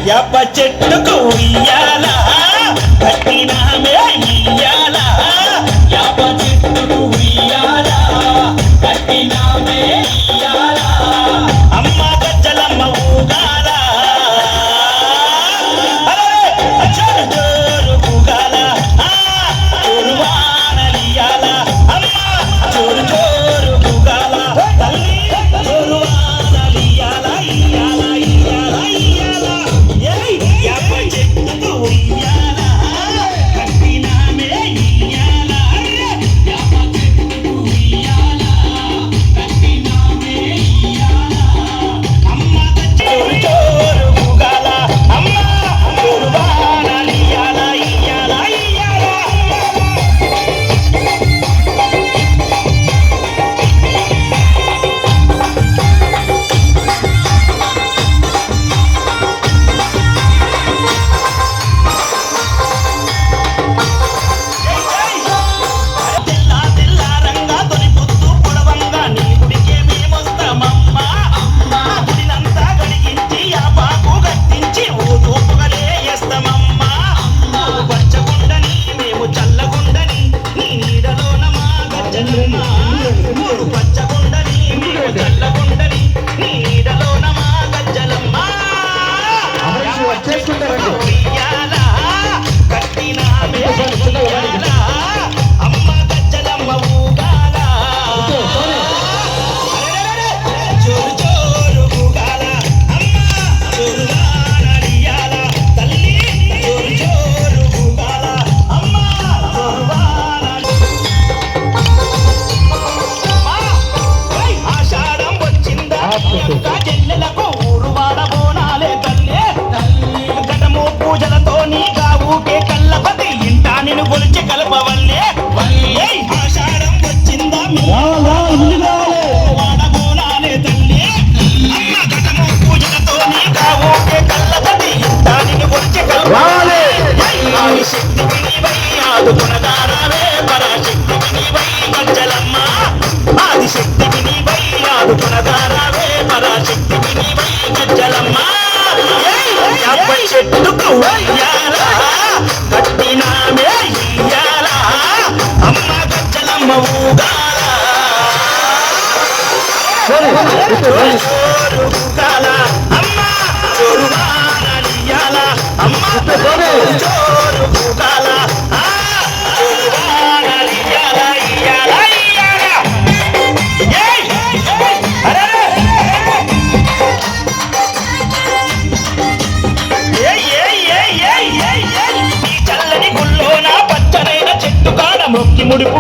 యాప చెట్టుకు ఉయ్యాలా కట్టినామే ఇయ్యాలా, యాప చెట్టుకు ఉయ్యాలా కట్టినామే ఇయ్యాలా, అమ్మ గజ్జలమ్మ ఊగాల జోరు జోరు ఊగాల జోరు వానలియాల, అమ్మ జోరు జోరు ఊగాల తల్లి జోరు వానలియాల ఇయ్యాల ఇయ్యాల ఇయ్యాల. యాప చెట్టుకు ఉయ్యాల కట్టినామే ఇయ్యాల, యాప చెట్టుకు ఉయ్యాల కట్టినామే ఇయ్యాల, అమ్మ జోరు జోరు ఊగాల అమ్మ జోరు వానలియాల ఇయ్యాల ఇయ్యాల. తెల్లా తెల్లారంగా తొలి పొద్దు పొడవంగా నీ గుడికే మేమొస్తామమ్మా, అమ్మా గుడినంతా గడిగించి యాపాకు గట్టించి ఊదు పొగలే వేస్తామమ్మా, నువ్వు పచ్చగుండని మేము చల్లగుండని నీ నీడలోన మా గజ్జలమ్మ, నువ్వు పచ్చగుండని మేము చల్లగుండని నీ నీడలోన మా గజ్జలమ్మ. ఉయ్యాల కట్టినామే ఉయ్యాల, అమ్మ గజ్జలమ్మ ఊగాల జోరు జోరు ఊగాల, అమ్మ జోరు వానలియాల తల్లి జోరు జోరు ఊగాల, అమ్మ జోరు వానలి. ఆషాఢం వచ్చిందా యొక్క చెల్లెలకు ఊరు వాడ బోనాలే తల్లి, ఘటము పూజలతో నీ గావుకే కళ్ళపతి ఇంటా నిన్ను కొలిచి కలపవల్లే. ఆషాఢం వచ్చిందా వాడ బోనాలే తల్లి, అమ్మ ఘటము పూజలతో నీ గావుకే కళ్ళపతి ఇంటా నిన్ను కొలిచి కలపవల్లే. ఆది శక్తికి నీవై ఆదుకునగారావే పరాశక్తికి నీవై గజ్జలమ్మ, ఆది శక్తికి నీవై ఆదుకునగారావే పరాశక్తికి నీవై గజ్జలమ్మ. యాప చెట్టుకు ఉయ్యాల కట్టినామే ఇయ్యాల, అమ్మ గజ్జలమ్మ ఊగాల జోరు జోరు ఊగాల, అమ్మ జోరు వానలియాల, అమ్మ జోరు జోరు ఊగాల జోరు వానలియాల ఇయ్యాల ఇయ్యాల. ఈ చల్లని గుళ్ళోన పచ్చనైన చెట్టు కాడ మొక్కి ముడుపు